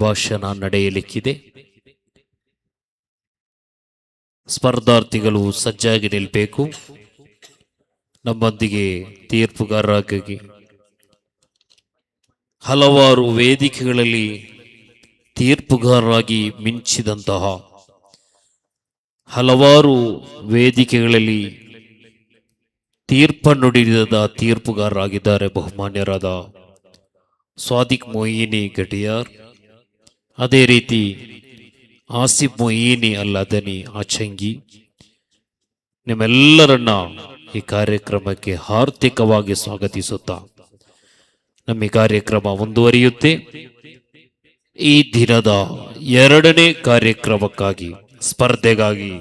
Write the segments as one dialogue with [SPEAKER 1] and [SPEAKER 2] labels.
[SPEAKER 1] ಭಾಷಣ ನಡೆಯಲಿಕ್ಕಿದೆ. ಸ್ಪರ್ಧಾರ್ಥಿಗಳು ಸಜ್ಜಾಗಿ ನಿಲ್ಲಬೇಕು. ನಮ್ಮೊಂದಿಗೆ ತೀರ್ಪುಗಾರರಾಗಿ ಹಲವಾರು ವೇದಿಕೆಗಳಲ್ಲಿ ತೀರ್ಪುಗಾರರಾಗಿ ಮಿಂಚಿದಂತಹ, ಹಲವಾರು ವೇದಿಕೆಗಳಲ್ಲಿ ತೀರ್ಪನ್ನು ನೀಡಿದ ತೀರ್ಪುಗಾರರಾಗಿದ್ದಾರೆ ಬಹುಮಾನ್ಯರಾದ ಸ್ವಾದಿಕ್ ಮೊಯಿನಿ ಗಡಿಯಾರ್, ಅದೇ ರೀತಿ ಆಸಿಫ್ ಮೊಯಿನಿ ಅಲ್ಲದನಿ ಆಚಂಗಿ. ನಿಮ್ಮೆಲ್ಲರನ್ನ ಈ ಕಾರ್ಯಕ್ರಮಕ್ಕೆ ಹಾರ್ದಿಕವಾಗಿ ಸ್ವಾಗತಿಸುತ್ತಾ ನಮ್ಮ ಈ ಕಾರ್ಯಕ್ರಮ ಮುಂದುವರಿಯುತ್ತೆ. ಈ ದಿನದ ಎರಡನೇ ಕಾರ್ಯಕ್ರಮಕ್ಕಾಗಿ, ಸ್ಪರ್ಧೆಗಾಗಿ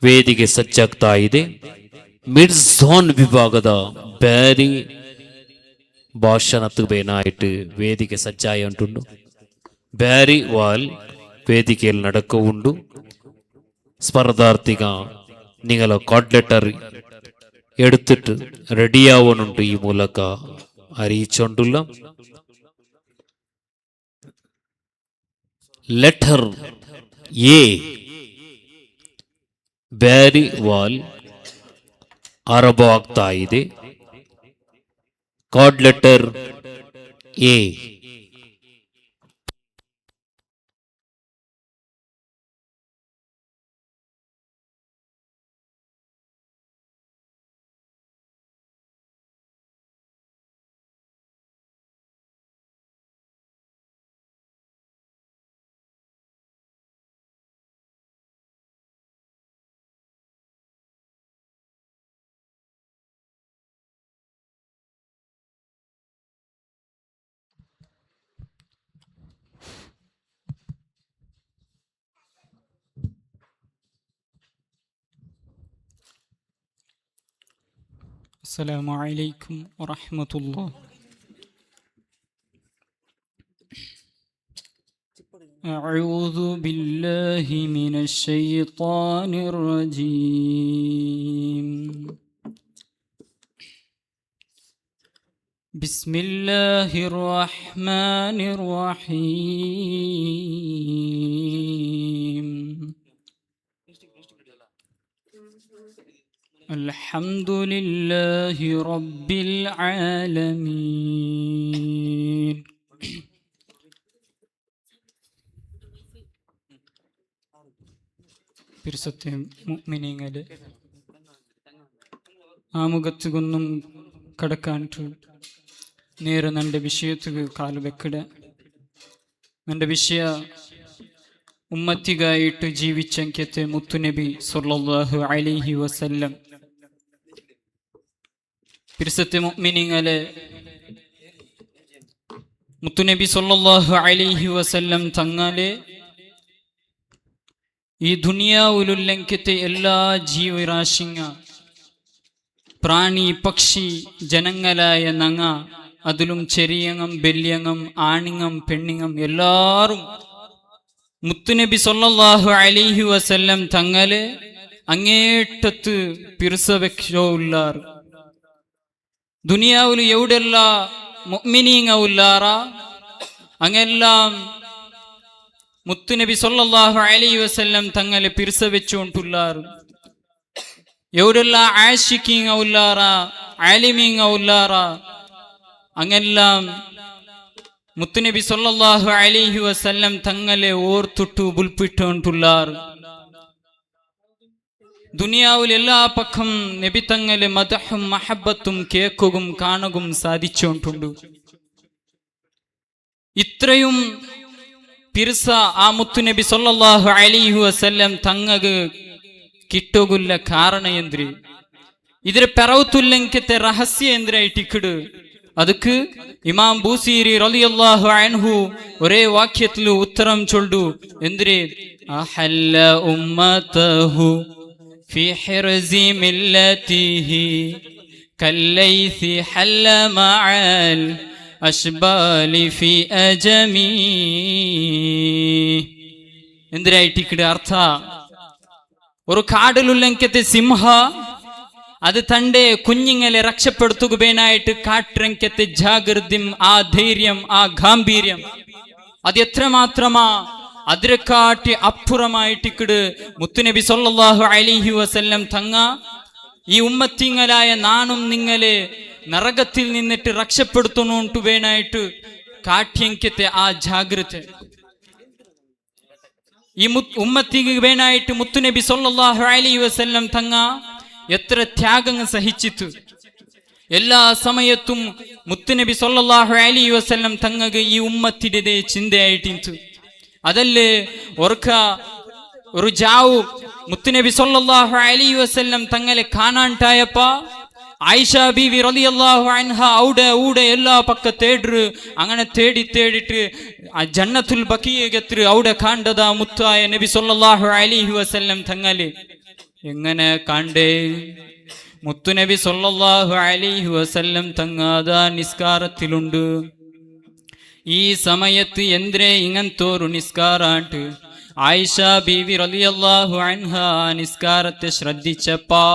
[SPEAKER 1] ವೇದಿಕೆ ಸಜ್ಜಾಗ್ತಾ ಇದೆ. ಮಿಡ್ ಝೋನ್ ವಿಭಾಗದ ಬ್ಯಾರಿ ഭാഷണത്തുകയായിട്ട് വേദിക സജ്ജായി ഉണ്ടുണ്ട്. ബാരി വാൽ വേദികയിൽ നടക്കുന്നുണ്ട്. സ്പർധാർത്ഥിക നിങ്ങളെ കോഡ് ലെറ്റർ എടുത്തിട്ട് റെഡിയാവുന്നുണ്ട്. ഈ മൂലക അറിയിച്ചുകൊണ്ടുള്ള ಲೆಟರ್ ಎ ಬ್ಯಾರಿ ವಾಲ್ ಆರಂಭ ಆಗ್ತಾ ಇದೆ. Code letter A.
[SPEAKER 2] السلام عليكم ورحمة الله. أعوذ بالله من الشيطان الرجيم. بسم الله الرحمن الرحيم. الحمد لله رب العالمين. പിർസത്തെ മുഅ്മിനീങ്ങളെ, ആമുഖത്തുകൊന്നും കടക്കാനിട്ട് നേരെ ನನ್ನ ವಿಷಯಕ್ಕೆ ಕಾಲು ಬೆಕ್ಕಡ. ನನ್ನ ವಿಷಯ ಉಮ್ಮತ್ತಿಗಾಯಿಟ್ಟು ಜೀವಿಚಂಕ್ಯತೆ ಮುತ್ತು ನಬಿ ಸಲ್ಲಲ್ಲಾಹು ಅಲೈಹಿ ವಸಲ್ಲಂ. പിർസത്തെ മുഅ്മിനീങ്ങളെ, മുത്തുനബി സല്ലല്ലാഹു അലൈഹി വസല്ലം തങ്ങളെ ഈ ദുനിയാവിലുള്ളെങ്കത്തെ എല്ലാ ജീവരാശിങ്ങ, പ്രാണി പക്ഷി ജനങ്ങളായ നങ്ങ, അതിലും ചെറിയങ്ങം ബല്യങ്ങം ആണിങ്ങം പെണ്ണിങ്ങം എല്ലാവരും മുത്തുനബി സല്ലല്ലാഹു അലൈഹി വസല്ലം തങ്ങളെ അങ്ങേറ്റത്ത് പിർസവെക്ഷോല്ലാർ. ദുനിയാവിൽ എവിടെല്ല മുഅ്മിനീങ്ങ ഉല്ലാറ അങ്ങെല്ലാം മുത്തുനബി സല്ലല്ലാഹു അലൈഹി വസല്ലം തങ്ങളെ പിർസവെച്ചുകൊണ്ടുള്ളാർ. എവിടെല്ല ആശിക്കീങ്ങ ഉല്ലാറ ആലിമീങ്ങ ഉല്ലാറ അങ്ങെല്ലാം മുത്തുനബി സല്ലല്ലാഹു അലൈഹി വസല്ലം തങ്ങളെ ഓർത്തിട്ടു ബുൽപ്പിട്ടുകൊണ്ടുള്ളാർ. ദുനിയാവിൽ എല്ലാ പക്കം നബി തങ്ങളെ മദഹും മഹബത്തും കേൾക്കുകയും കാണുകയും സാധിച്ചുകൊണ്ടുണ്ട്. ഇത്രയും പിർസ ആ മുത്തുനബി സല്ലല്ലാഹു അലൈഹി വസല്ലം തങ്ങಗೆ കിട്ടുകയുള്ള ಕಾರಣ ಎಂದ್ರಿ, ಇದರ ಪರವತುಲ್ಲಂಕತೆ ರಹಸ್ಯ ಎಂದ್ರೆ ಇಟ್ಟಿಕಡು. ಅದಕ್ಕೆ ಇಮಾಮ್ ಬೂಸೀರಿ ರಲಿಯಲ್ಲಾಹು ಅನ್ಹು ಒರೇ ವಾಕ್ಯത്തിൽ ഉത്തരം ചൊല്ലു ಎಂದ್ರೆ ಅಹಲ್ಲ ಉಮ್ಮತಹು في حرز ملته كالليث حل مع الأشبال في أجمي. എന്തിനായിട്ടിക്കടെ അർത്ഥ, ഒരു കാടിലുള്ളെങ്കത്തെ സിംഹ അത് തൻ്റെ കുഞ്ഞുങ്ങളെ രക്ഷപ്പെടുത്തുകയായിട്ട് കാട്ടിരങ്കത്തെ ജാഗ്രതയും ആ ധൈര്യം ആ ഗാംഭീര്യം അത് എത്രമാത്രമാ അതിരെക്കാട്ടി അപ്പുറമായിട്ടിക്കിട് മുത്തുനബി സല്ലല്ലാഹു അലൈഹി വസല്ലം തങ്ങ ഈ ഉമ്മത്തിങ്ങളായ നാനും നിങ്ങളെ നരകത്തിൽ നിന്നിട്ട് രക്ഷപ്പെടുത്തണോണ്ടു വേണായിട്ട് കാട്യങ്കത്തെ ആ ജാഗ്രത ഈ ഉമ്മത്തിക്ക് വേണായിട്ട് മുത്തുനബി സല്ലല്ലാഹു അലൈഹി വസല്ലം തങ്ങ എത്ര ത്യാഗങ്ങൾ സഹിച്ചിട്ട് എല്ലാ സമയത്തും മുത്തുനബി സല്ലല്ലാഹു അലൈഹി വസല്ലം തങ്ങക്ക് ഈ ഉമ്മത്തിൻ്റെ ചിന്തയായിട്ടിತ್ತು അതല്ലേ ഓർക്ക ഒരു ജാവു മുത്തുനബി സല്ലല്ലാഹു അലൈഹി വസല്ലം തങ്ങളെ കാണാണ്ടായപ്പ ആയിഷ ബീവി റളിയല്ലാഹു അൻഹ ഔടെ എല്ലാ പക്ക തേടു അങ്ങനെ തേടിട്ട് ആ ജന്നത്തുൽ ബഖീയകത്ത് ഔടെ കാണ്ടത മുത്തായ നബി സല്ലല്ലാഹു അലൈഹി വസല്ലം തങ്ങളെ എങ്ങനെ കണ്ടേ മുത്തുനബി സല്ലല്ലാഹു അലൈഹി വസല്ലം തങ്ങാതാ നിസ്കാരത്തിലുണ്ട് ഈ സമയത്ത് എന്തേ ഇങ്ങനത്തോരു നിസ്കാരാണ്ട് ആയിഷ ബീവി റളിയല്ലാഹു അൻഹ നിസ്കാരത്തെ ശ്രദ്ധിച്ചപ്പാ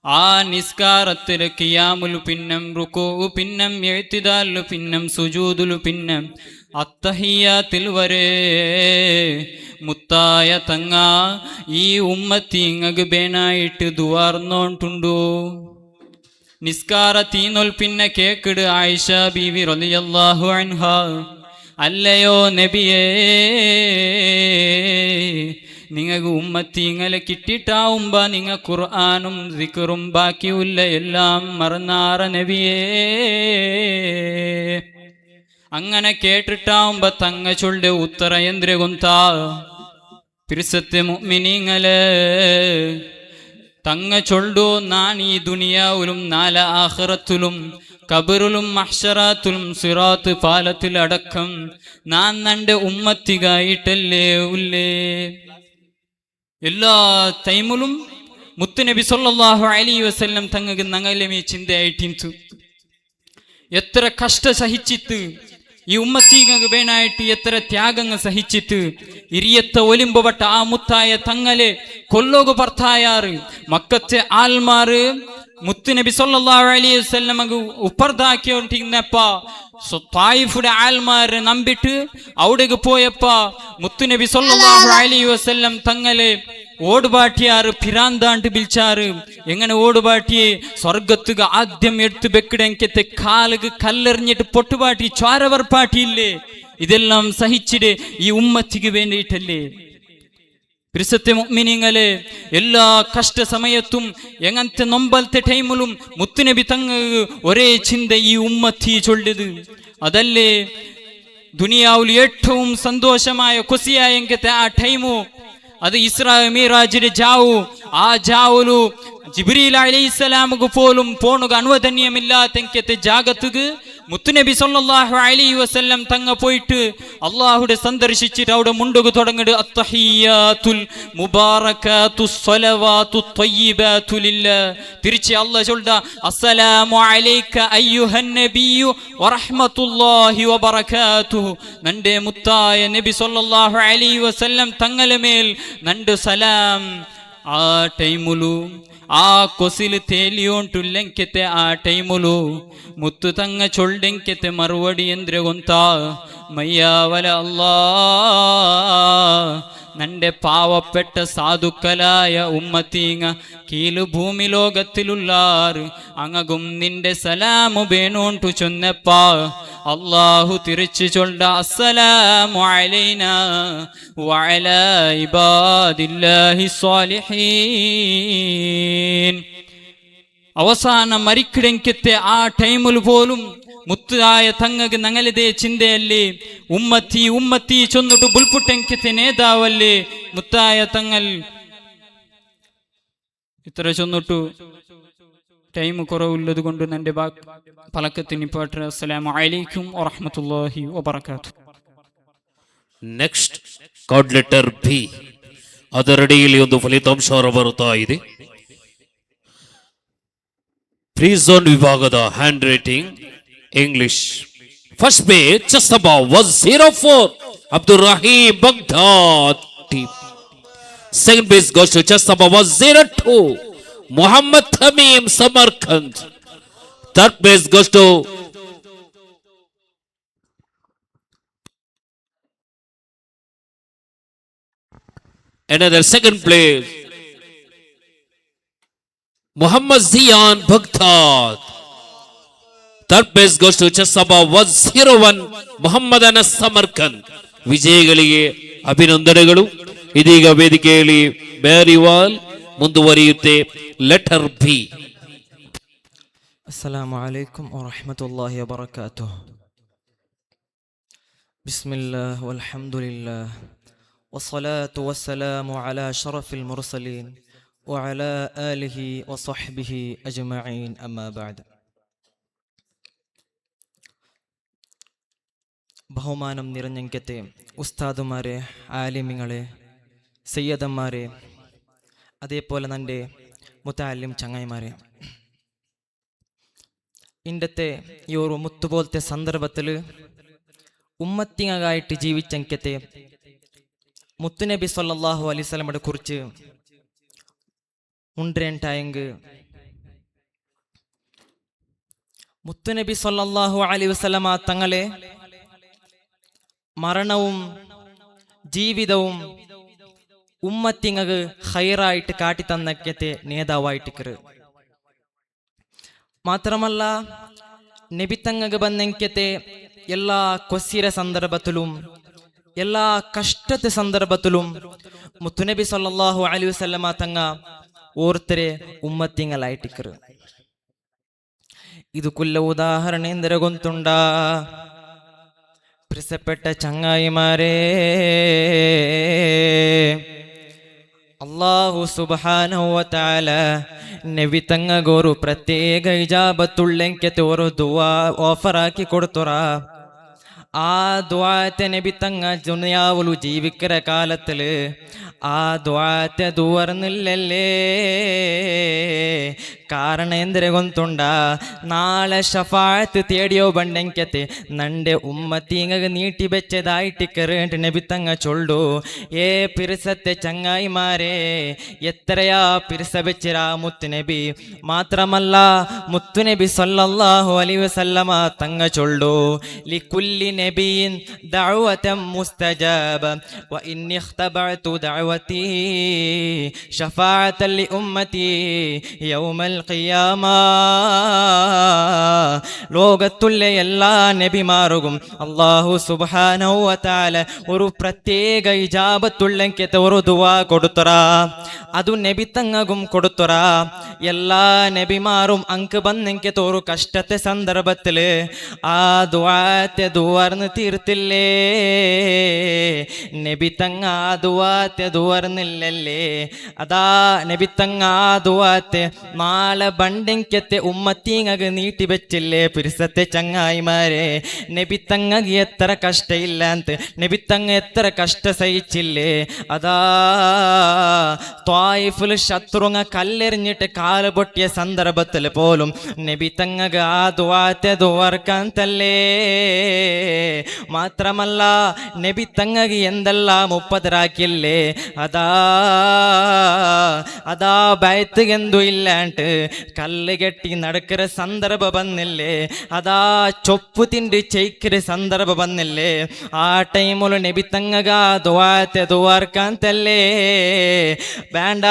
[SPEAKER 2] ആ നിസ്കാരത്തില് ഖിയാമുൽ പിന്നം റുകൂഉ പിന്നം ഇഅ്തിദാലു പിന്നം സുജൂദുൽ പിന്നം അത്തഹിയാത്തിൽ വരെ മുത്തായ തങ്ങ ഈ ഉമ്മത്തി ഇങ്ങക്ക് ബേനായിട്ട് ദുവാർന്നോണ്ടുണ്ടു നിസ്കാര തീനൊൽ പിന്നെ കേക്കിട് ആയിഷ ബീവി റളിയല്ലാഹു അൻഹ അല്ലയോ നബിയേ നിങ്ങൾക്ക് ഉമ്മത്തി ഇങ്ങനെ കിട്ടിയിട്ടാവുമ്പോ നിങ്ങ ഖുർആനും സിക്റും ബാക്കിയുള്ള എല്ലാം മറന്നാറ നബിയേ അങ്ങനെ കേട്ടിട്ടാവുമ്പോ തങ്ങ ചൊല്ലെ ഉത്തര എന്ത്ര ഗുന്ത പിരിസത്തെ മുഅ്മിനീങ്ങളെ തങ്ങ ചൊല്ലു നാൻ ഈ ദുനിയാവിലും നാല ആഖിറത്തിലും കബറിലും മഹ്ശറാത്തിലും സിറാത്ത് പാലത്തിൽ അടക്കം നാൻ നന്റെ ഉമ്മത്തികായിട്ടല്ലേ ഉള്ളേ എല്ലാ ടൈമിലും മുത്തുനബി സല്ലല്ലാഹു അലൈഹി വസല്ലം തങ്ങൾക്ക് ഞങ്ങളെ മേ ചിന്തയായിട്ടിತ್ತು എത്ര കഷ്ട സഹിച്ചിട്ട് ഈ ഉമ്മത്തിക്ക് വേണായിട്ട് എത്ര ത്യാഗങ്ങൾ സഹിച്ചിട്ട് ഇരിയത്ത ഒലിമ്പപ്പെട്ട ആ മുത്തായ തങ്ങളെ കൊല്ലോകു ഭർത്തായാറ് മക്കത്തെ ആൽമാറ് മുത്തുനബി സല്ലല്ലാഹു അലൈഹി വസല്ലം ഉപ്പർദാക്കിയോണ്ടിരുന്നപ്പ തായിഫുടെ ആൽമാരെ നമ്പിട്ട് അവിടേക്ക് പോയപ്പ മുത്തുനബി സല്ലല്ലാഹു അലൈഹി വസല്ലം തങ്ങളെ ഓടുപാട്ടിയാറ് പിരാന്താണ്ട് പിലിച്ചാറ് എങ്ങനെ ഓടുപാട്ടിയെ സ്വർഗത്തുക ആദ്യം എടുത്തു വെക്കിടങ്കത്തെ കാലുക്ക് കല്ലെറിഞ്ഞിട്ട് പൊട്ടുപാട്ടി ചോരവർപ്പാട്ടിയില്ലേ ഇതെല്ലാം സഹിച്ചിട്ട് ഈ ഉമ്മത്തിക്ക് വേണ്ടിയിട്ടല്ലേ പ്രിയത്തെ മുഅ്മിനീങ്ങളെ എല്ലാ കഷ്ട സമയത്തും എങ്ങനത്തെ നൊമ്പലത്തെ ടൈമിലും മുത്തുനബി തങ്ങ ഒരേ ചിന്ത ഈ ഉമ്മത്തി ചൊല്ലത് അതല്ലേ ദുനിയാവിൽ ഏറ്റവും സന്തോഷമായ ഖുശിയായ എങ്കത്തെ ആ ടൈമു അത് ഇസ്രാ മിറാജിന്റെ ജാവു ആ ജാവുലു ജിബ്രീൽ അലൈഹിസ്സലാമുക്ക് പോലും പോണുക അനുവദനീയമില്ലാത്ത ജാഗത്തുക്ക് മുത്തുനബി സല്ലല്ലാഹു അലൈഹി വസല്ലം തങ്ങ പോയിട്ട് അല്ലാഹുടെ സന്ദർശിച്ചിട്ട് അവിടെ മുണ്ടുക തുടങ്ങിട്ട് അത്തഹിയാത്തുൽ മുബാറകാതുസ് സ്വലവാതുത് ത്വയ്യിബാതു ലില്ലാഹ് തിരിച്ച് അല്ലാഹ് ചൊല്ലുക അസ്സലാമു അലൈക അയ്യുഹൻ നബിയു വറഹ്മത്തുള്ളാഹി വബറകാതുഹു നന്റെ മുത്തായ നബി സല്ലല്ലാഹു അലൈഹി വസല്ലം തങ്ങളെ മേൽ നന്റെ സലാം ആ ടൈമുലു ആ കൊസിൽ തേലിയോണ്ടുല്ലെങ്കത്തെ ആ ടൈമുലു മുത്തു തങ്ങ ചൊല്ലെങ്കത്തെ മറുപടി എന്ത്ര ഗൊന്ത മയ്യാവല അല്ലാ നന്റെ പാവപ്പെട്ട സാധുക്കളായ ഉമ്മത്തീങ്ങ കീലു ഭൂമി ലോകത്തിലുള്ളാറ് അങ്ങകും നിന്റെ സലാമു വേണോണ്ടു ചൊന്നപ്പാ അല്ലാഹു തിരിച്ചു ചൊല്ല അസ്സലാമു അലൈനാ വഅലാ ഇബാദില്ലാഹി സ്വാലിഹീൻ അവസാനം മരിക്കിടങ്കത്തെ ആ ടൈമിൽ പോലും മുത്തായ തങ്ങക്ക് ഞങ്ങളിതേ ചിന്തയല്ലേ ഉമ്മത്തി ചൊന്നിട്ട് ബുൽപുട്ടെങ്കത്തെ നേതാവല്ലേ മുത്തായ തങ്ങൾ ഇത്ര ചൊന്നിട്ടു ടൈം കുറവുള്ളത് കൊണ്ട് എൻ്റെ പലക്കത്തിന് പാട്ട് അസ്സലാമു അലൈക്കും വറഹ്മത്തുള്ളാഹി വബറകാതുഹു
[SPEAKER 1] ನೆಕ್ಸ್ಟ್ ಕಾರ್ಡ್ ಲೆಟರ್ ಬಿ ಅದರಡಿಯಲ್ಲಿ ಒಂದು ಫಲಿತಾಂಶ ಹೊರಬರುತ್ತಾ ಇದೆ. ಫ್ರೀ ಝೋನ್ ವಿಭಾಗದ hand writing English. First page just above was 04 Abdul Rahim Baghdadi. Second page goes to just above was 02 Muhammad Tamim Samarkand. Third place goes to another second place, Muhammad Ziyan Bhagtat. Third place goes to Chasaba 101 Muhammad Anas Samarkand. ವಿಜಯಿಗಳಿಗೆ ಅಭಿನಂದನೆಗಳು. ಇದೀಗ ವೇದಿಕೆಯಲ್ಲಿ ಬ್ಯಾರಿವಾಲ್ ಮುಂದುವರಿಯುತ್ತೆ. Letter B.
[SPEAKER 3] ಅಸ್ಸಲಾಮು ಅಲೈಕುಂ ವರಹಮತುಲ್ಲಾಹಿ ವಬರಕಾತುಹು. ಬಿಸ್ಮಿಲ್ಲಾಹ್ ವಲ್ಹಮ್ದುಲಿಲ್ಲಾಹ್ ವಸ್ಸಲಾತು ವಸ್ಸಲಾಮು ಅಲಾ ಶರಫಿಲ್ ಮುರ್ಸಲೀನ್ ವಅಲಾ ಆಲಿಹಿ ವಸಹ್ಬಿಹಿ ಅಜ್ಮഈನ್ ಅಮ್ಮಾ ಬಅದ್. ബഹുമാനം നിറഞ്ഞെങ്കത്തെ ഉസ്താദുമാരെ, ആലിമിങ്ങളെ, സയ്യദന്മാരെ, അതേപോലെ എൻ്റെ മുത്തഅല്ലിം ചങ്ങായിമാരെ, ഇന്നത്തെ ഈ ഒരു മുത്തുപോലത്തെ സന്ദർഭത്തിൽ ഉമ്മത്തിങ്ങായിട്ട് ജീവിച്ചെങ്കത്തെ മുത്തുനബി സല്ലല്ലാഹു അലൈഹി വസല്ലമയെ കുറിച്ച് ഉണ്ടേണ്ടായെങ്കിൽ മുത്തുനബി സല്ലല്ലാഹു അലൈഹി വസല്ലമ തങ്ങളെ മരണവും ജീവിതവും ഉമ്മത്തിങ്ങക്ക് ഹൈറായിട്ട് കാട്ടിത്തന്നക്കത്തെ നേതാവായിട്ടിക്കറ്. മാത്രമല്ല നബിത്തങ്ങക്ക് ബന്നെങ്കത്തെ എല്ലാ കൊസ്സിര സന്ദർഭത്തിലും എല്ലാ കഷ്ടത്തെ സന്ദർഭത്തിലും മുത്തുനബി സല്ലല്ലാഹു അലൈഹി വസല്ലമ തങ്ങ ഓർത്തരെ ഉമ്മത്തിങ്ങലായിട്ടിക്കറ്. ഇതുക്കുള്ള ഉദാഹരണ എന്തൊരു ഗൊಂತುಂಡ? പ്രിയപ്പെട്ട ചങ്ങായിമാരെ, അല്ലാഹു സുബ്ഹാനഹു വ തആല നബി തങ്ങഗോരു പ്രത്യേക ഇജാബത്തുള്ളെങ്കത്തെ ഒരു ദുആ ഓഫറാക്കി കൊടുത്തുറ. ആ ദുആത്തെ നബി തങ്ങ ദുനിയാവിലു ജീവിക്കുന്ന കാലത്തില് ആ ദുആത്തെ ദുവർന്നില്ലല്ലേ. കാരണം എന്തിരെ ഗൊಂತುಂಡ? നാളെ ഷഫാഅത്ത് തേടിയോ ബണ്ടെങ്കത്തെ നന്റെ ഉമ്മത്തിങ്ങ നീട്ടി വെച്ചതായിട്ടിക്കറേണ്ട് നബി തങ്ങ ചൊല്ലു. ഏ പിരിസത്തെ ചങ്ങായിമാരെ, എത്രയാ പിരിസ വെച്ചിരാ മുത്തുനബി. മാത്രമല്ല മുത്തുനബി സല്ലല്ലാഹു അലൈഹി വസല്ലമ തങ്ങ ചൊല്ലു, ലികുല്ലി നബിയിൻ ദഅവതൻ മുസ്തജാബ വ ഇന്നി ഇഖ്തബഅതു ദഅവതി ശഫാഅതൻ ലി ഉമ്മതി യൗമൽ ഖിയാമ. ലോകത്തുള്ള എല്ലാ നബിമാർക്കും അല്ലാഹു സുബ്ഹാനഹു വ തആല ഒരു പ്രത്യേക ഇജാബത്തുള്ളെങ്കത്തെ ഒരു ദുആ കൊടുത്തറ. ಅದು ನಬಿ ತಂಗಗುಂ ಕೊಡುತ್ತರ. എല്ലാ നബിമാരും അങ്ക് ബന്നെങ്കത്തെ ഒരു കഷ്ടത്തെ സന്ദർഭത്തില് ആ ദുആത്തെ ദുവർന്ന് തീർത്തില്ലേ. നബി തങ്ങ ആ ദുആത്തെ ദുവർന്നില്ലല്ലേ. അതാ നബി തങ്ങ ആ ദുആത്തെ നാളെ ബണ്ടെങ്കത്തെ ഉമ്മത്തിങ്ങക്ക് നീട്ടി വെച്ചില്ലേ. പിരിസത്തെ ചങ്ങായിമാരെ, നബി തങ്ങക്ക് എത്ര കഷ്ടയില്ല ಅಂತ നബി തങ്ങ എത്ര കഷ്ട സഹിച്ചില്ലേ. അതാ ത്വായിഫിൽ ശത്രുങ്ങ കല്ലെറിഞ്ഞിട്ട് കാല് പൊട്ടിയ സന്ദർഭത്തിൽ പോലും നബി തങ്ങക്ക് ആ ദുആത്തെ ദുവർക്കാൻ തല്ലേ. മാത്രമല്ല നബി തങ്ങക്ക് എന്തെല്ലാം ഉപ്പതരാക്കില്ലേ. അതാ ബൈത്ത് എന്തു ഇല്ലാണ്ട് കല്ല് കെട്ടി നടക്കുന്ന സന്ദർഭ വന്നില്ലേ. അതാ ചൊപ്പു തിണ്ടി ചെയ്ക്കുന്ന സന്ദർഭ വന്നില്ലേ. ആ ടൈമിൽ നബി തങ്ങക്ക് ആ ദുആത്തെ ദുവർക്കാൻ തല്ലേ. വേണ്ട,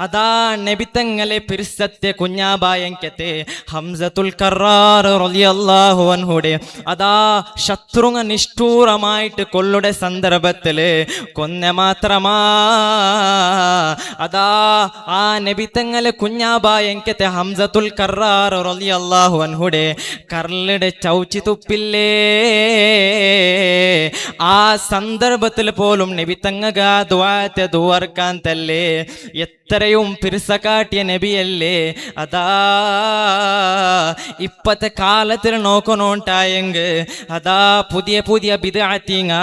[SPEAKER 3] അതാ നബി തങ്ങളെ പിരിസത്തെ കുഞ്ഞാബായങ്കത്തെ ഹംസത്തുൽ കറാർ റളിയല്ലാഹു അൻഹുടെ അതാ ശത്രുങ്ങ നിഷ്ഠൂരമായിട്ട് കൊല്ലുടെ സന്ദർഭത്തില് കൊന്ന മാത്രമാ അതാ ആ നബി തങ്ങളെ കുഞ്ഞാബായങ്കത്തെ ഹംസത്തുൽ കറാർ റളിയല്ലാഹു അൻഹുടെ കർലിടെ ചൗച്ചി തുപ്പില്ലേ. ആ സന്ദർഭത്തിൽ പോലും നബി തങ്ങക്ക് ആ ദുആത്തെ ദുവർക്കാൻ തല്ലേ. എത്രയും പിരിസ കാട്ടിയ നബിയല്ലേ. അതാ ഇപ്പത്തെ കാലത്തിൽ നോക്കണോണ്ടായെങ്കിൽ അതാ പുതിയ പുതിയ ബിദ്അത്തിങ്ങ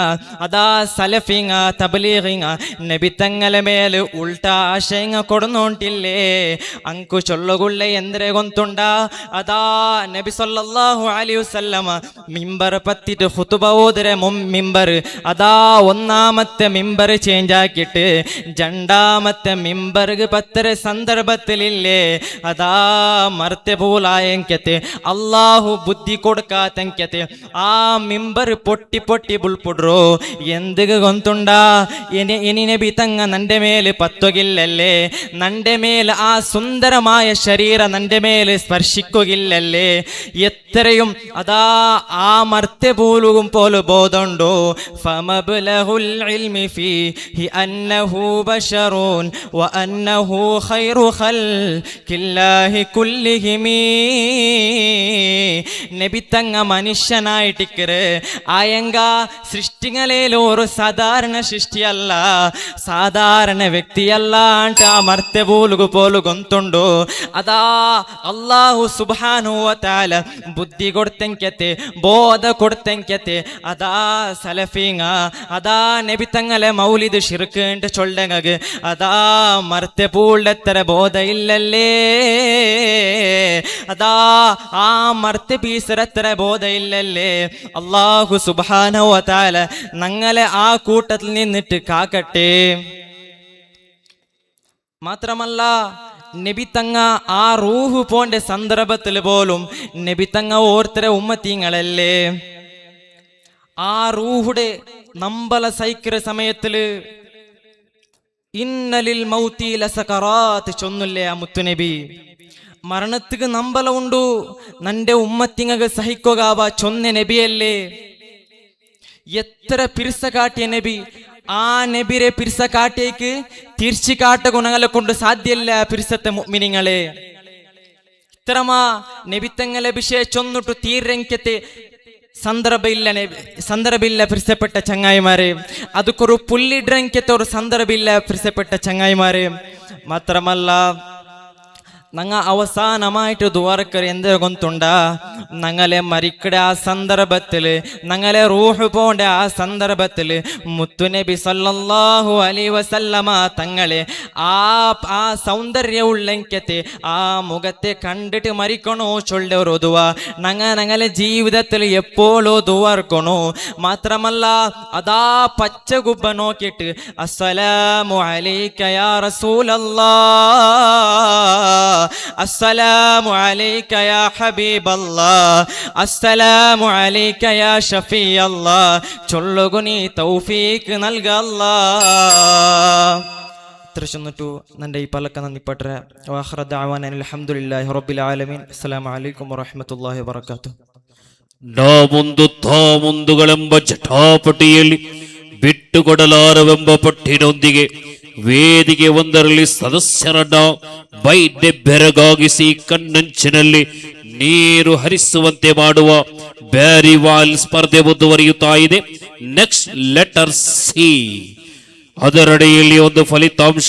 [SPEAKER 3] അതാ സലഫിങ്ങ തബ്ലീഗിങ്ങ നബി തങ്ങളെ മേൽ ഉൾട്ട ആശയങ്ങ കൊടുന്നോണ്ടില്ലേ. ಅಂಕು ಚೊಲ್ಲಗುಳ್ಳೆ ಎಂದ್ರೆ ಗೊಂತುಂಡ ಅದಾ ನಬಿ ಸಲ್ಲಲ್ಲಾಹು ಅಲೈಹಿ ವಸಲ್ಲಮ ಮಿಂಬರ್ ಪತ್ತಿಟ್ಟು ಖುತುಬ ಓದರೆ മിമ്പർ അതാ ഒന്നാമത്തെ മിമ്പർ ചേഞ്ച് ആക്കിയിട്ട് രണ്ടാമത്തെ മിമ്പർക്ക് പത്തര സന്ദർഭത്തിലില്ലേ അതാ മർത്തബൂലായങ്കത്തെ അള്ളാഹു ബുദ്ധി കൊടുക്കാത്തങ്കത്തെ ആ മിമ്പർ പൊട്ടി പൊട്ടി ബുൾപുಡ್ರು എന്തുക ഗൊಂತುಂಡ ഇനി നബി തങ്ങ നന്റെ മേല് പത്തുകില്ലല്ലേ, നന്റെ മേൽ ആ സുന്ദരമായ ശരീരം നന്റെ മേല് സ്പർശിക്കുകയില്ലല്ലേ, എത്രയും അതാ ആ മർത്തബൂലും പോലെ ബോധമുണ്ടോ. ഫമബ്ലഹുൽ ഇൽമി ഫീഹി അന്നഹു ബശറുൻ വഅന്നഹു ഖൈറു ഖൽഖില്ലാഹി കുല്ലിഹിം. നബി തങ്ങ മനുഷ്യനായിട്ടിക്കറ് ആയങ്ക സൃഷ്ടികളിൽ ഒരു സാധാരണ സൃഷ്ടിയല്ല, സാധാരണ വ്യക്തിയല്ല ಅಂತ ಆ ಮರ್ತೆಬೂಲುಗು ಪೋಲು ಗೊಂತುಂಡು. ಅದಾ ಅಲ್ಲಾಹು ಸುಬ್ಹಾನಹು ವ ತಆಲ ಬುದ್ಧಿ ಕೊಡ್ತಂಕತೆ, ಬೋಧ ಕೊಡ್ತಂಕತೆ. ಅದಾ ಸಲಫಿಂಗ ಅದಾ ನಬಿ ತಂಗಲೆ ಮೌಲಿದ್ ಶಿರ್ಕ್ ಅಂತ ಚೊಲ್ಡಂಗ ಅದಾ ಮರ್ತೆಬೂಲ್ಡತ್ತರ ಬೋಧ ಇಲ್ಲಲ್ಲೇ, അതാ ആ മർത്ത് പീസരത്ര ബോധ ഇല്ലല്ലേ. അല്ലാഹു സുബ്ഹാനഹു വ തആല ഞങ്ങളെ ആ കൂട്ടത്തിൽ നിന്നിട്ട് കാക്കട്ടെ. മാത്രമല്ല നബി തങ്ങ ആ റൂഹ് പോണ്ട സന്ദർഭത്തിൽ പോലും നബി തങ്ങ ഓർത്തര ഉമ്മത്തിങ്ങളല്ലേ. ആ റൂഹുടെ നമ്പല സൈക്കിற സമയത്തില് ഇന്നലിൽ മൗതി ലസകറാത്ത് ചൊന്നില്ലേ ആ മുത്തുനബി. മരണത്തിക്ക് നമ്പല ഉണ്ടു, നന്റെ ഉമ്മത്തിങ്ങ സഹിക്കുകവ ചൊന്ന നബിയല്ലേ. എത്ര പിരിസ കാട്ടിയ നബി, ആ നബിരെ പിരിസ കാട്ടിയേക്ക് തിരിച്ചു കാട്ട ഗുണങ്ങളെ കൊണ്ട് സാധ്യല്ല. പിരിസത്തെ മുഅ്മിനീങ്ങളെ ഇത്രമാ നബിത്തങ്ങളെ വിഷയ ചൊന്നിട്ടു തീരങ്കത്തെ സന്ദർഭമില്ല പിരിസപ്പെട്ട ചങ്ങായിമാരെ. അതൊക്കൊരു പുല്ലിഡ്രങ്കത്തെ ഒരു സന്ദർഭമില്ല പിരിസപ്പെട്ട ചങ്ങായിമാരെ. മാത്രമല്ല ഞങ്ങ അവസാനമായിട്ട് ദുആർക്കർ എന്ത് ഗൊಂತುಂಡ, ഞങ്ങളെ മരിക്കട ആ സന്ദർഭത്തില്, ഞങ്ങളെ റൂഹ് പോണ്ട ആ സന്ദർഭത്തില് മുത്തുനബി സല്ലല്ലാഹു അലൈഹി വസല്ലമ തങ്ങളെ ആ സൗന്ദര്യമുള്ളങ്കത്തെ ആ മുഖത്തെ കണ്ടിട്ട് മരിക്കണോ ചൊല്ല ഒരു ദുആ ഞങ്ങളെ ജീവിതത്തിൽ എപ്പോഴോ ദുആർക്കണോ. മാത്രമല്ല അതാ പച്ച ഗുബ്ബ നോക്കിയിട്ട് അസ്സലാമു അലൈക യാ റസൂലല്ലാഹ്, അസ്സലാമു അലൈക യാ ഹബീബല്ലാഹ്, അസ്സലാമു അലൈക യാ ഷഫീഅല്ലാഹ് ചൊല്ലുകുനി തൗഫീഖ് നൽകല്ലാഹ്. ഇത്ര ചൊന്നിട്ടു നന്റെ ഈ പലക്ക നന്ദിപ്പെട്ടെ. വാഖിറ ദഅവാന അൽഹംദുലില്ലാഹി റബ്ബിൽ ആലമീൻ. അസ്സലാമു അലൈക്കും വറഹ്മത്തുള്ളാഹി വബറകാതുഹു.
[SPEAKER 1] ಮುಂದುಗಳೆಂಬ ಜಟಾಪಟಿಯಲ್ಲಿ ಬಿಟ್ಟುಕೊಡಲಾರವೆಂಬ ಪಟ್ಟಿನೊಂದಿಗೆ ವೇದಿಕೆ ಒಂದರಲ್ಲಿ ಸದಸ್ಯರನ್ನ ಬೈದೆ ಬೆರಗಾಗಿಸಿ ಕಣ್ಣಂಚಿನಲ್ಲಿ ನೀರು ಹರಿಸುವಂತೆ ಮಾಡುವ ಬ್ಯಾರಿವಾಲ್ ಸ್ಪರ್ಧೆ ಮುಂದುವರಿಯುತ್ತಾ ಇದೆ. Next letter C. ಅದರಡಿಯಲ್ಲಿ ಒಂದು ಫಲಿತಾಂಶ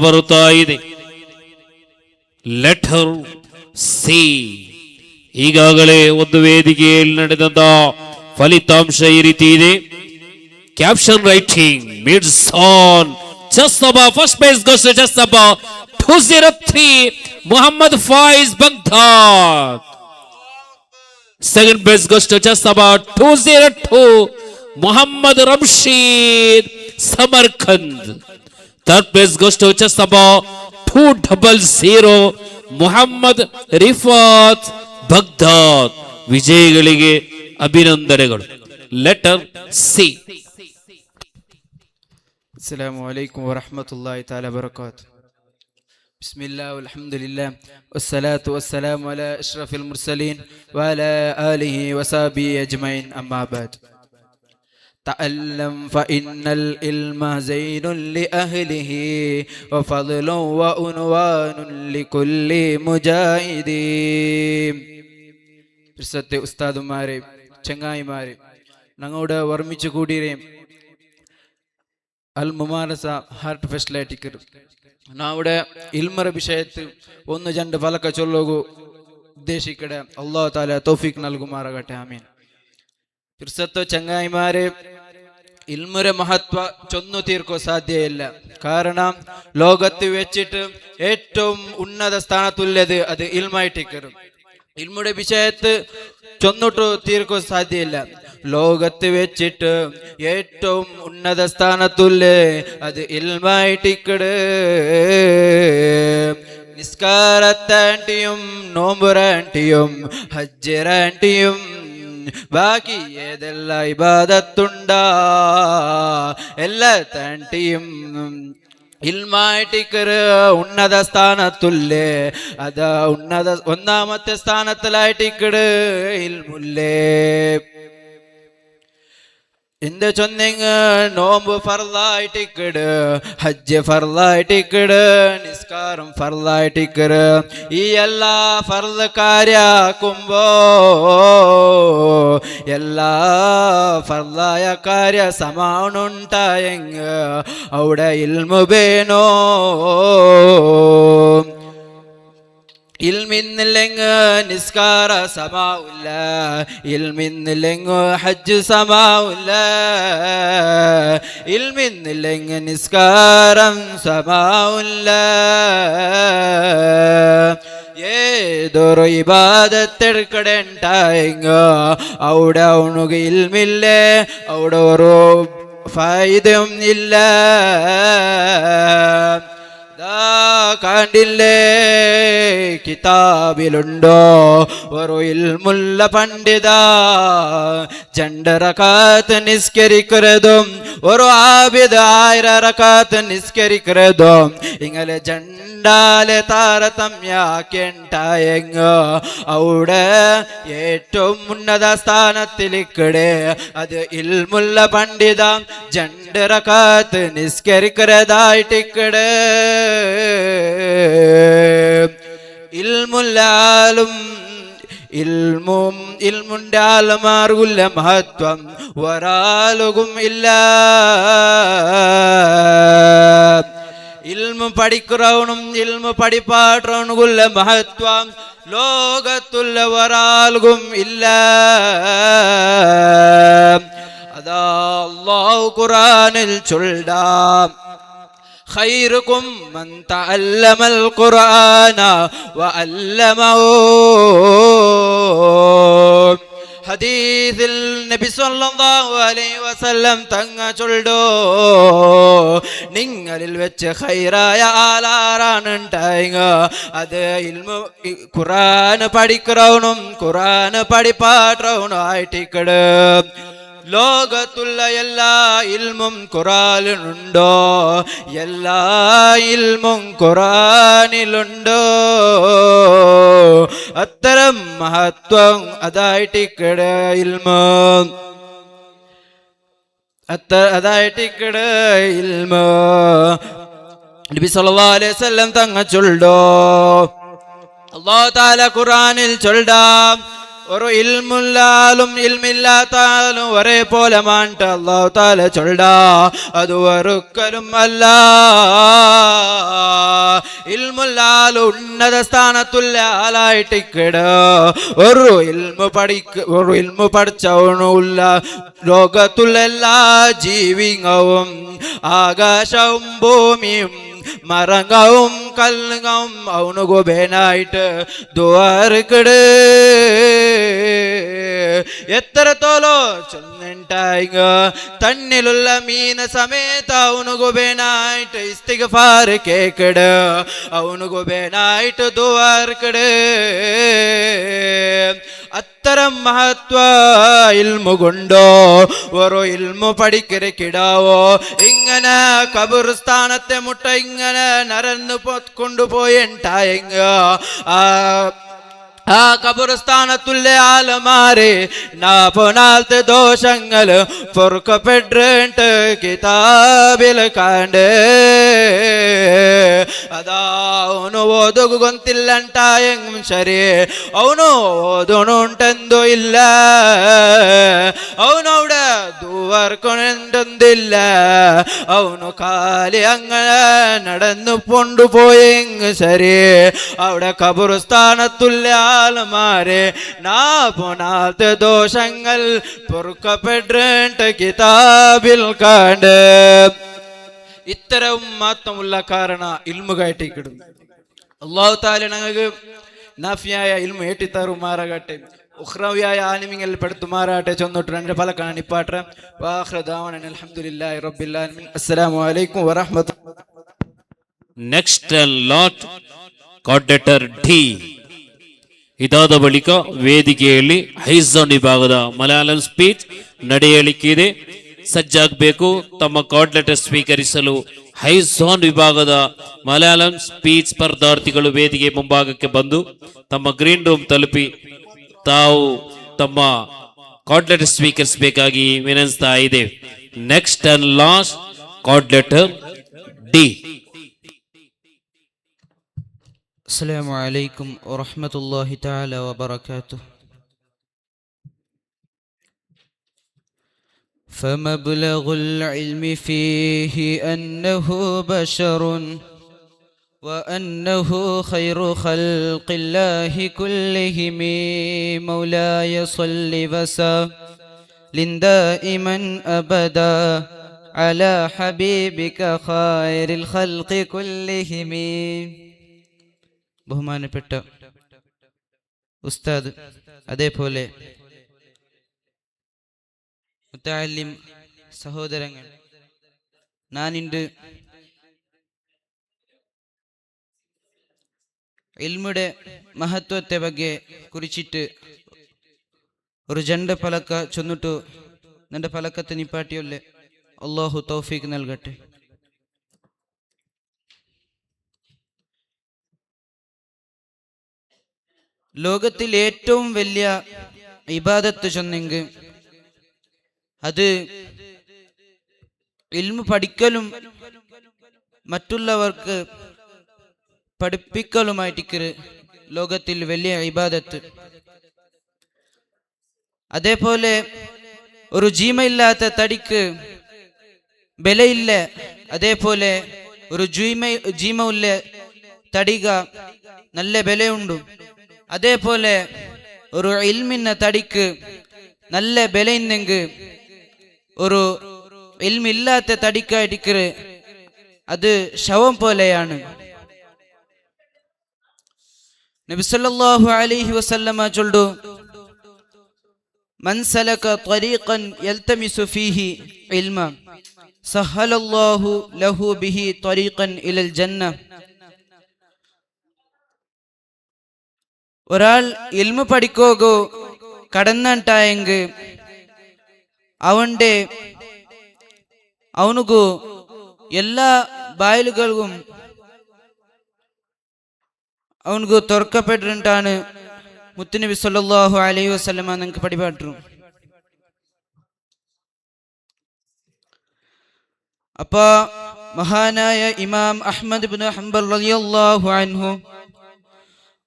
[SPEAKER 1] ಬರುತ್ತಾ ಇದೆ. Letter C. ಈಗಾಗಲೇ ಒಂದು ವೇದಿಕೆಯಲ್ಲಿ ನಡೆದಂತ ಫಲಿತಾಂಶ ಈ ರೀತಿ ಇದೆ. ಕ್ಯಾಪ್ಷನ್ ರೈಟಿಂಗ್ ಮಿಡ್ಸ್ ಆನ್ ಜಸ್ತಬಾ. ಫಸ್ಟ್ ಬೇಸ್ ಗೋಸ್ ಟು ಜಸ್ತಬಾ 203 Mohammed Faiz Baghdad. Second base goes to ಜಸ್ತಬಾ 202 Mohammed Ramsheed Samarkand. Third base goes to ಜಸ್ತಬಾ 200 ಮೊಹಮ್ಮದ್ ರಿಫಾತ್ ಬಗ್ದಾದ್. ವಿಜಯಿಗಳಿಗೆ ಅಭಿನಂದನೆಗಳು. Letter C.
[SPEAKER 4] അസ്സലാമു അലൈക്കും വറഹ്മത്തുള്ളാഹി തആല വബറകാതുഹു. ബിസ്മില്ലാഹി വൽഹംദുലില്ലാഹി വസ്സലാത്തു വസ്സലാമു അലാ അഷ്റഫിൽ മുർസലീൻ വഅലാ ആലിഹി വസഹബിഹി അജ്മഈൻ. അമ്മാ ബഅദ്. തഅല്ലം ഫഇന്നൽ ഇൽമ സൈനുൻ ലിഅഹ്ലിഹി വഫദ്ലുൻ വഉൻവാനുൻ ലികുല്ലി മുജാഹിദീൻ. പ്രസത്തെ ഉസ്താദുമാരെ, ചങ്ങായിമാരെ, ഞങ്ങളുടെ ഓർമ്മിച്ചു കൂടിയേ അൽ മുമാനസ ഹാർട്ട് ഫെസ്റ്റിലേറ്റിക്കർ നാവിടെ ഇൽമറ വിഷയത്തിൽ ഒന്ന് രണ്ട് ഫലക ചൊല്ലുകു ഉദ്ദേശിക്കടെ. അല്ലാഹു തആല തൗഫീഖ് നൽകുമാറാകട്ടെ. ആമീൻ. പ്രസത്തെ ചങ്ങായിമാരെ, ഇൽമുര മഹത്വ ചൊന്നു തീർക്കോ സാധ്യയില്ല. കാരണം ലോകത്ത് വെച്ചിട്ട് ഏറ്റവും ഉന്നത സ്ഥാനത്തുള്ളത് അത് ഇൽമായിട്ടിക്കറും. ഇൽമുടെ വിഷയത്ത് ചൊന്നിട്ടു തീർക്കാൻ സാധ്യമില്ല. ലോകത്ത് വെച്ചിട്ട് ഏറ്റവും ഉന്നത സ്ഥാനത്തുല്ലേ അത് ഇൽമായിട്ടിക്കട്. നിസ്കാരത്താൻറ്റിയും നോമ്പുറാൻറ്റിയും ഹജ്ജിറാൻറ്റിയും ബാക്കി ഏതെല്ലാം ഇബാദത്തുണ്ടാ എല്ലാ താൻറ്റിയും ഇൽമായിട്ടിക്കറ് ഉന്നത സ്ഥാനത്തുല്ലേ അതാ ഒന്നാമത്തെ സ്ഥാനത്തിലായിട്ടിക്കട് ഇൽമുല്ലേ. എന്ത് ചൊന്നിങ് നോമ്പ് ഫർലായിട്ടിക്കട്, ഹജ്ജ് ഫർലായിട്ടിക്കട്, നിസ്കാരം ഫർലായിട്ടിക്കട്. ഈ എല്ലാ ഫർദ് കാര്യാക്കുമ്പോ എല്ലാ ഫർലായ കാര്യ സമാനുണ്ടായെങ് അവിടെ ഇൽമു വേണോ. ഇൽമിന്നില്ലെങ് നിസ്കാര സമാവില്ല, ഇൽമിന്നില്ലെങ് ഹജ്ജ് സമാവില്ല, ഇൽമിന്നില്ലെങ് നിസ്കാരം സമാവില്ല. ഏതൊരു ഇബാദത്തെടുക്കടേണ്ടായെങ് അവിടെ അവനുക്ക് ഇൽമില്ലേ അവിടെ ഒരു ഫായിദയും ഇല്ല. കണ്ടില്ലേ കിതാബിലുണ്ടോ ഒരു ഇൽമുള്ള പണ്ഡിത 2 റകാത്ത് നിസ്കരിക്കുന്നതും ഒരു ആബിദ് 1000 റകാത്ത് നിസ്കരിക്കുന്നതും ഇങ്ങനെ ജണ്ടാലെ താരതമ്യാക്കേണ്ടായെങ് അവിടെ ഏറ്റവും ഉന്നത സ്ഥാനത്തിലിക്കടെ അത് ഇൽമുള്ള പണ്ഡിത 2 റകാത്ത് നിസ്കരിക്കുന്നതായിട്ടിക്കടെ. ഇൽമുല്ലാലും ഇൽമുന്റെ ആലമാർഗുല്ല മഹത്വം ഒരാളുകും ഇല്ല. ഇൽമു പഠിക്കുന്നവനും ഇൽമു പഠിപ്പാട്ടവനുകുള്ള മഹത്വം ലോകത്തുള്ള ഒരാൾക്കും ഇല്ല. അതാ അല്ലാഹു ഖുർആനിൽ ചൊല്ലാം خيركم من تعلم القرآن وعلمه. ഹദീസിൽ നബി സല്ലല്ലാഹു അലൈഹി വസല്ലം തങ്ങ ചൊല്ലോ നിങ്ങളിൽ വെച്ച് ഖൈറായ ആളാരാണ് ഉണ്ടായിങ്ങ അത് ഇൽമു ഖുർആൻ പഠിക്കുന്നവനും ഖുർആൻ പഠിപ്പാട്ടവനും ആയിട്ടിക്കട്. ലോകത്തുള്ള എല്ലാ ഇൽമും ഖുർആനിലുണ്ടോ എല്ലാ ഇൽമും ഖുർആനിലുണ്ടോ അത്തരം മഹത്വം അതായിട്ടിക്കട ഇൽമു അതായിട്ടിക്കട ഇൽമു. നബി സല്ലല്ലാഹു അലൈഹി വസല്ലം തങ്ങ ചൊല്ലോ അല്ലാഹു തആല ഖുർആനിൽ ചൊല്ലാം ഒരു ഇൽമുല്ലാലും ഇൽമില്ലാത്താലും ഒരേപോലെ മാണ്ട അല്ലാഹു തആല ചൊല്ലാ അത് ഒരിക്കലും അല്ല. ഇൽമുല്ലാലും ഉന്നത സ്ഥാനത്തുള്ള ആളായിട്ടിക്കട ഒരു ഇൽമു പഠിച്ചവനുമില്ല. ലോകത്തുള്ള എല്ലാ ജീവികളും ആകാശവും ഭൂമിയും മരങ്ങവും കല്ലുകളും അവനുകു ബേനായിട്ട് ദ്വാരക്കട്. എത്രത്തോളോ ചൊന്നിട്ടായിങ്ങ തന്നിലുള്ള മീന സമേത അവനുകു ബേനായിട്ട് ഇസ്തിഗ്ഫാർ കേക്കട് അവനുകു ബേനായിട്ട് ദ്വാരക്കട്. അത്തരം മഹത്വ ഇൽമു കൊണ്ടോ ഒരു ഇൽമു പഠിക്കരക്കിടാവോ ഇങ്ങനെ ഖബർസ്ഥാനത്തെ മുട്ട ഇങ്ങനെ നരന്ന് കൊണ്ടുപോയിട്ടായെങ്ക ആ ഖബർസ്ഥാനത്തുള്ള ആലമാരെ നാൽത്തെ ദോഷങ്ങൾ പൊറുക്കപ്പെട്ടിട്ട് കിതാബിൽ കണ്ട് അതാ ಅವನು ಓದೋಗು ಗೊಂತಿಲ್ಲಂಟಾಯಂಗ್ ಸರಿ ಅವನು ಓದೋಣುಂಟೆಂದು ಇಲ್ಲ ಅವನೌಡ ദുവർക്കൊണ്ടില്ല അവനു കാലി അങ്ങനെ നടന്നു കൊണ്ടുപോയെങ് ശരി അവിടെ ഖബർസ്ഥാനത്തുള്ള ആൾമാരെ നാൽത്തെ ദോഷങ്ങൾ പൊറുക്കപ്പെട്ടിട്ട് കിതാബിൽ കണ്ട്. ഇത്തരവും മാത്രമുള്ള കാരണ ഇൽമുകായിട്ടിക്കിടും. അല്ലാഹു തആല ഞങ്ങൾക്ക് നാഫിയായ ഇൽമു ഏറ്റിത്തറുമാറാകട്ടെ, ഉഖ്റവിയായ ആലിമീങ്ങളിൽ പെടുത്തുമാറാട്ടെ ചൊന്നിട്ട് രണ്ട് പലക്കാണ് നിപ്പാട്ടെ. വാഖിറു ദഅവാന അൽഹംദുലില്ലാഹി റബ്ബിൽ ആലമീൻ. അസ്സലാമു അലൈക്കും വറഹ്മത്തുള്ളാഹി.
[SPEAKER 1] Next lot coordinator D. ಇದಾದ ಬಳಿಕ ವೇದಿಕೆಯಲ್ಲಿ ಹೈಝೋನ್ ವಿಭಾಗದ ಮಲಯಾಳಂ ಸ್ಪೀಚ್ ನಡೆಯಲಿಕ್ಕಿದೆ. ಸಜ್ಜಾಗಬೇಕು. ತಮ್ಮ ಕೋಆರ್ಡಿನೇಟರ್ ಸ್ವೀಕರಿಸಲು ಹೈಝೋನ್ ವಿಭಾಗದ ಮಲಯಾಳಂ ಸ್ಪೀಚ್ ಸ್ಪರ್ಧಾರ್ಥಿಗಳು ವೇದಿಕೆ ಮುಂಭಾಗಕ್ಕೆ ಬಂದು ತಮ್ಮ ಗ್ರೀನ್ ರೂಮ್ ತಲುಪಿ ತಾವು ತಮ್ಮ ಕೋಆರ್ಡಿನೇಟರ್ ಸ್ವೀಕರಿಸಬೇಕಾಗಿ ವಿನಂತಿಸ್ತಾ ಇದೆ. Next and last coordinator D.
[SPEAKER 5] السلام عليكم ورحمة الله تعالى وبركاته. فمبلغ العلم فيه أنه بشر وأنه خير خلق الله كلهم. مولاي صل وسلم دائما أبدا على حبيبك خير الخلق كلهم. ബഹുമാനപ്പെട്ട ഉസ്താദ്, അതേപോലെ മുത്തഅല്ലിം സഹോദരങ്ങൾ, ഞാനിന്ന് ഇൽമുടെ മഹത്വത്തെ ಬಗ್ಗೆ കുറിച്ചിട്ട് ഒരു ജണ്ട ഫലക ചൊന്നിട്ടു ನನ್ನ ಫಲಕത്തെ ನಿಪಾಟಿಯೊಲ್ಲೆ. ಅಲ್ಲಾಹು ತೌಫೀಕ್ നൽകട്ടെ. ലോകത്തിൽ ഏറ്റവും വലിയ ഇബാദത്ത് ചൊന്നെങ്കിൽ അത് ഇൽമു പഠിക്കലും മറ്റുള്ളവർക്ക് പഠിപ്പിക്കലുമായിട്ട് ലോകത്തിൽ വലിയ ഇബാദത്ത്. അതേപോലെ ഒരു ജീമയില്ലാത്ത തടിക്ക് ബലയില്ല, അതേപോലെ ഒരു ജീമയില്ല തടിക നല്ല ബലയുണ്ട്. അതേപോലെ ഒരു ഇൽമിന്ന തടിക്ക് നല്ല ബലയുണ്ടെങ്കിൽ ഒരു ഇൽമില്ലാത്ത തടിക്കായിട്ട് അത് ശവം പോലെയാണ്. നബി സല്ലല്ലാഹു അലൈഹി വസല്ലമ ചൊല്ലു, മൻ സലക ത്വരീഖൻ യൽതമിസു ഫീഹി ഇൽമ സഹലല്ലാഹു ലഹു ബിഹി ത്വരീഖൻ ഇലൽ ജന്ന. ഒരാൾ ഇൽമു പഠിക്കോകോ കടന്നുണ്ടായെങ്കിൽ ಅವನಿಗೂ ಎಲ್ಲ ಬಾಯಿಲುಗಳಿಗೂ ಅವನಿಗೂ തുറക്കപ്പെട്ടിട്ടാണ് മുത്തുനബി സല്ലല്ലാഹു അലൈഹി വസല്ലമ നിങ്ങൾക്ക് പഠിപ്പാട്ടു. അപ്പൊ മഹാനായ ഇമാം അഹ്മദ് ഇബ്നു ഹംബൽ റളിയല്ലാഹു അൻഹു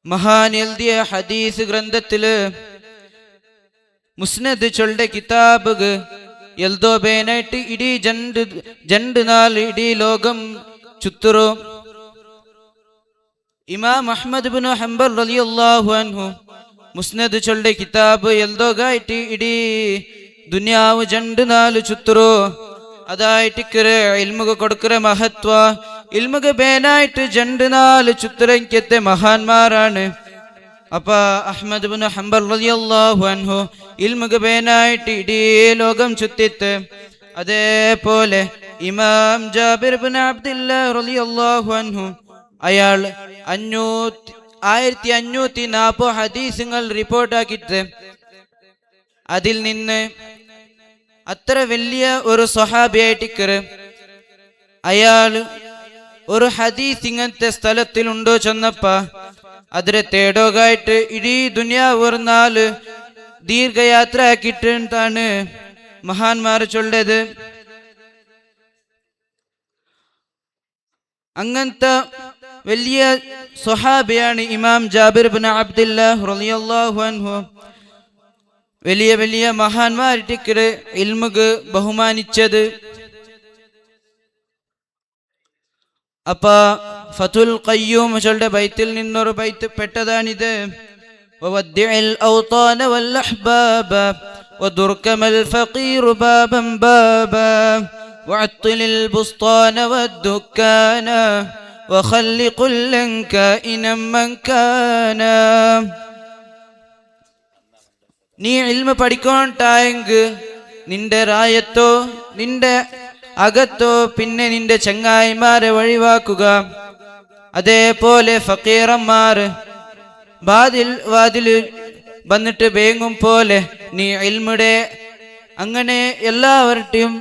[SPEAKER 5] മഹാൻ എഴുതിയ ഹദീസ് ഗ്രന്ഥത്തില് മുസ്നദ് ചൊല്ലെ കിതാബ് ಎಲ್ದೋ ಬೇನೈಟ್ ಇಡೀ ಜಂಡ್ ನಾಲ್ ಇಡೀ ಲೋಕಂ ಚುತ್ತರು. ಇಮಾಮ್ ಅಹ್ಮದ್ ಇಬ್ನು ಹಂಬಲ್ ರಲಿಯಲ್ಲಾಹು ಅನ್ಹು ಮುಸ್ನದ್ ಚೊಲ್ಲೆ ಕಿತಾಬ್ ಎಲ್ದೋಗಾಯ್ಟಿ ಇಡೀ ದುನಿಯಾವು ಜಂಡ್ ನಾಲ್ ಚುತ್ತರು. അതായിട്ടിക്കറ് ഇൽമുക കൊടുക്കറ മഹത്വ. ഇൽമുക ബേനായിട്ട് ജണ്ട് നാല് ചുത്തരക്കത്തെ മഹാന്മാരാണ്. അപ്പ അഹ്മദ് ഇബ്നു ഹംബൽ റളിയല്ലാഹു അൻഹു ഇൽമുക ബേനായിട്ട് ഇടീ ലോകം ചുറ്റിത്ത്. അതേപോലെ ഇമാം ജാബിർ ഇബ്നു അബ്ദുല്ലാഹ് റളിയല്ലാഹു അൻഹു അയാൾ 1540 ഹദീസുകൾ റിപ്പോർട്ടാക്കിയിട്ട് അതിൽ നിന്ന് അത്ര വലിയ ഒരു സ്വഹാബിയായിട്ടിക്കറ് അയാൾ ഒരു ഹദീസ് ഇങ്ങനത്തെ സ്ഥലത്തിലുണ്ടോ ചെന്നപ്പ അതിനെ തേടോകായിട്ട് ഇടീ ദുനിയാവ് ഒരു നാല് ദീർഘയാത്ര ആക്കിയിട്ടാണ് മഹാന്മാർ ചൊല്ലത്. അങ്ങനത്തെ വലിയ സ്വഹാബിയാണ് ഇമാം ജാബിർ ഇബ്നു അബ്ദുല്ലാഹ് റളിയല്ലാഹു അൻഹു. വലിയ വലിയ മഹാന്മാരിട്ടിക്കറ് ഇൽമുക്ക് ബഹുമാനിച്ചത്. അപ്പ ഫതുൽ ഖയ്യൂം ചൊല്ലെ ബൈത്തിൽ നിന്നൊരു ബൈത്ത് പെട്ടതാണിത്. വവദ്ദിഇൽ ഔതാന വൽ അഹ്ബാബ വദുർകമൽ ഫഖീർ ബാബൻ ബാബ വഅത്ലിൽ ബുസ്താന വദ്ദുക്കാന وخل كلا كائنا من كان. നീ ഇൽമ പഠിക്കോണ്ടായെങ്കിൽ നിന്റെ റായത്തോ നിന്റെ അകത്തോ പിന്നെ നിന്റെ ചങ്ങായിമാരെ ഒഴിവാക്കുക. അതേപോലെ ഫക്കീറന്മാർ വാതിൽ വന്നിട്ട് വേങ്ങും പോലെ നീ ഇൽമുടെ അങ്ങനെ എല്ലാവരുടെയും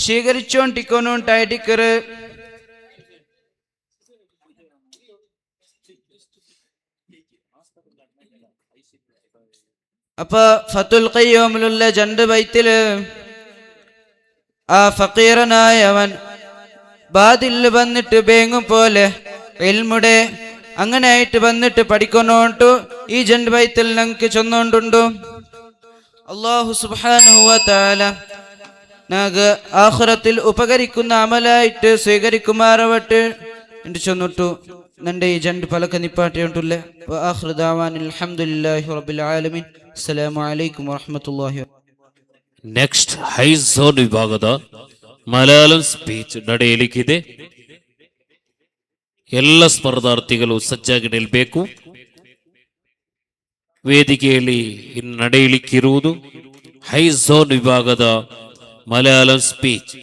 [SPEAKER 5] സ്വീകരിച്ചോണ്ടിരിക്കണോണ്ടായിട്ടിക്കറ്. അപ്പൊ ഫത്തുൽ ഖയ്യൂമിലുള്ള 2 ബൈത്തില് ആ ഫക്കീറനായവൻ ബാദിൽ വന്നിട്ട് ബേങ്ങും പോലെ ഇൽമുടെ അങ്ങനെ ആയിട്ട് വന്നിട്ട് പഠിക്കുന്നോണ്ടു ഈ 2 ബൈത്തിൽ ഞങ്ങൾക്ക് ചൊന്നോണ്ടുണ്ടു. അല്ലാഹു സുബ്ഹാനഹു വ തആല ഞങ്ങൾക്ക് ആഖിറത്തിൽ ഉപകരിക്കുന്ന അമലായിട്ട് സ്വീകരിക്കുമാറാവട്ടെ എന്ന് ചൊന്നിട്ടു നന്റെ ഈ 2 ഫലക നിപ്പാട്ടിയുണ്ടല്ലേ. വആഖിറു ദഅവാനിൽ ഹംദുലില്ലാഹി റബ്ബിൽ ആലമീൻ. അസ്സലാമു അലൈക്കും വറഹ്മത്തുള്ളാഹി.
[SPEAKER 1] ನೆಕ್ಸ್ಟ್ ಹೈ ಝೋನ್ ವಿಭಾಗದ ಮಲಯಾಳಂ ಸ್ಪೀಚ್ ನಡೆಯಲಿಕ್ಕಿದೆ. ಎಲ್ಲ ಸ್ಪರ್ಧಾರ್ಥಿಗಳು ಸಜ್ಜಾಗಿ ನಿಲ್ಲಬೇಕು. ವೇದಿಕೆಯಲ್ಲಿ ಇನ್ನು ನಡೆಯಲಿಕ್ಕಿರುವುದು ಹೈ ಝೋನ್ ವಿಭಾಗದ ಮಲಯಾಳಂ ಸ್ಪೀಚ್.